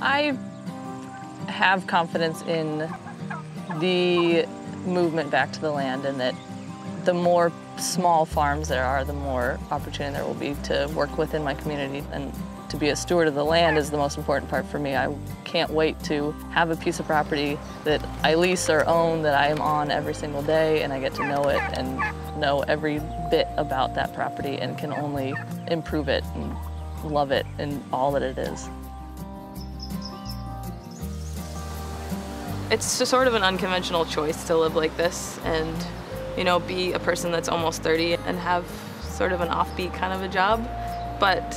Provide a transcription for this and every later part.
I have confidence in the movement back to the land, and that the more small farms there are, the more opportunity there will be to work within my community. And to be a steward of the land is the most important part for me. I can't wait to have a piece of property that I lease or own, that I am on every single day, and I get to know it and know every bit about that property and can only improve it and love it and all that it is. It's just sort of an unconventional choice to live like this and, you know, be a person that's almost 30 and have sort of an offbeat kind of a job. But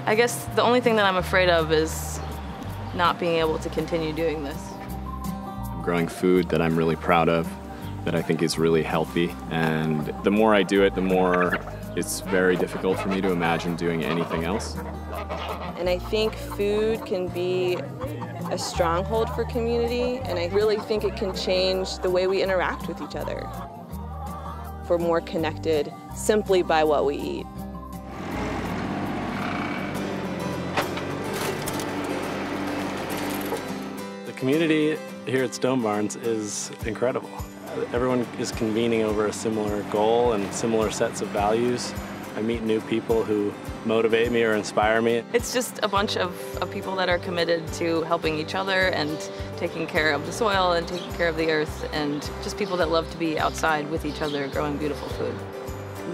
I guess the only thing that I'm afraid of is not being able to continue doing this. I'm growing food that I'm really proud of, that I think is really healthy. And the more I do it, the more it's very difficult for me to imagine doing anything else. And I think food can be a stronghold for community, and I really think it can change the way we interact with each other. We're more connected simply by what we eat. The community here at Stone Barns is incredible. Everyone is convening over a similar goal and similar sets of values. I meet new people who motivate me or inspire me. It's just a bunch of people that are committed to helping each other and taking care of the soil and taking care of the earth, and just people that love to be outside with each other growing beautiful food.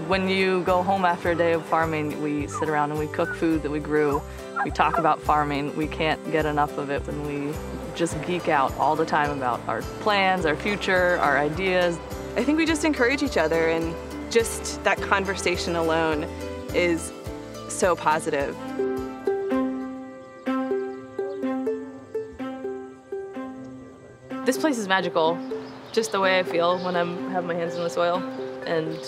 When you go home after a day of farming, we sit around and we cook food that we grew. We talk about farming. We can't get enough of it when we just geek out all the time about our plans, our future, our ideas. I think we just encourage each other, and just that conversation alone is so positive. This place is magical, just the way I feel when I have my hands in the soil and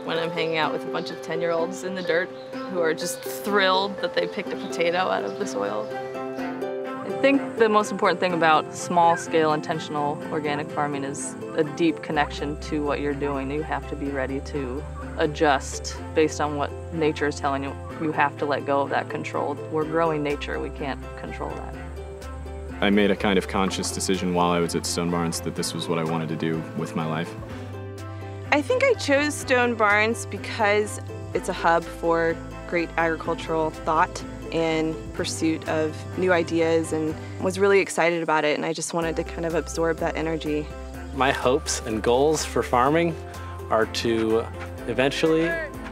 when I'm hanging out with a bunch of 10-year-olds in the dirt who are just thrilled that they picked a potato out of the soil. I think the most important thing about small-scale, intentional organic farming is a deep connection to what you're doing. You have to be ready to adjust based on what nature is telling you. You have to let go of that control. We're growing nature. We can't control that. I made a kind of conscious decision while I was at Stone Barns that this was what I wanted to do with my life. I think I chose Stone Barns because it's a hub for great agricultural thought and pursuit of new ideas, and was really excited about it, and I just wanted to kind of absorb that energy. My hopes and goals for farming are to eventually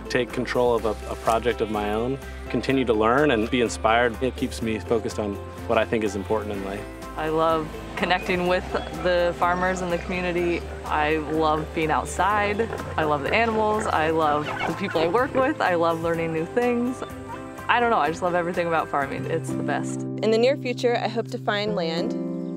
take control of a project of my own, continue to learn and be inspired. It keeps me focused on what I think is important in life. I love connecting with the farmers in the community. I love being outside. I love the animals. I love the people I work with. I love learning new things. I don't know, I just love everything about farming. It's the best. In the near future, I hope to find land,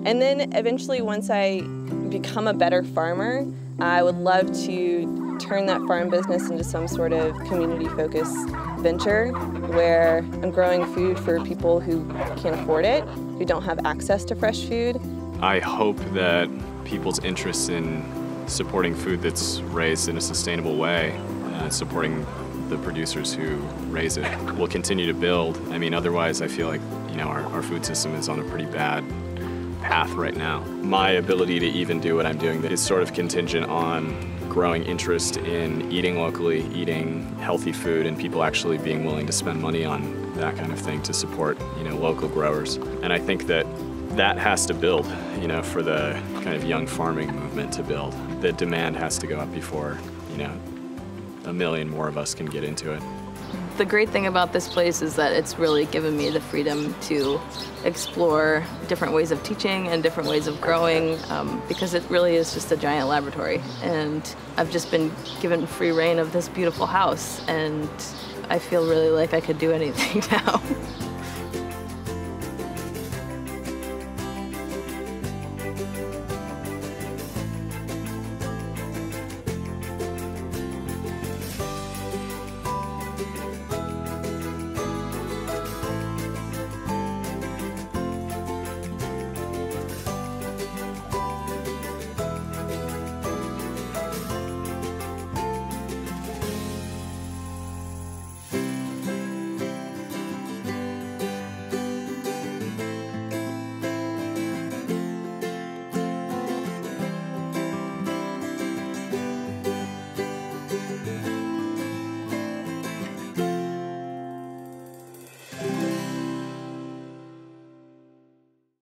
and then eventually once I become a better farmer, I would love to turn that farm business into some sort of community-focused venture where I'm growing food for people who can't afford it, who don't have access to fresh food. I hope that people's interest in supporting food that's raised in a sustainable way and supporting the producers who raise it will continue to build. I mean, otherwise I feel like, you know, our food system is on a pretty bad path right now. My ability to even do what I'm doing is sort of contingent on growing interest in eating locally, eating healthy food, and people actually being willing to spend money on that kind of thing to support, you know, local growers. And I think that that has to build, you know, for the kind of young farming movement to build. The demand has to go up before, you know, a million more of us can get into it. The great thing about this place is that it's really given me the freedom to explore different ways of teaching and different ways of growing, because it really is just a giant laboratory. And I've just been given free reign of this beautiful house, and I feel really like I could do anything now.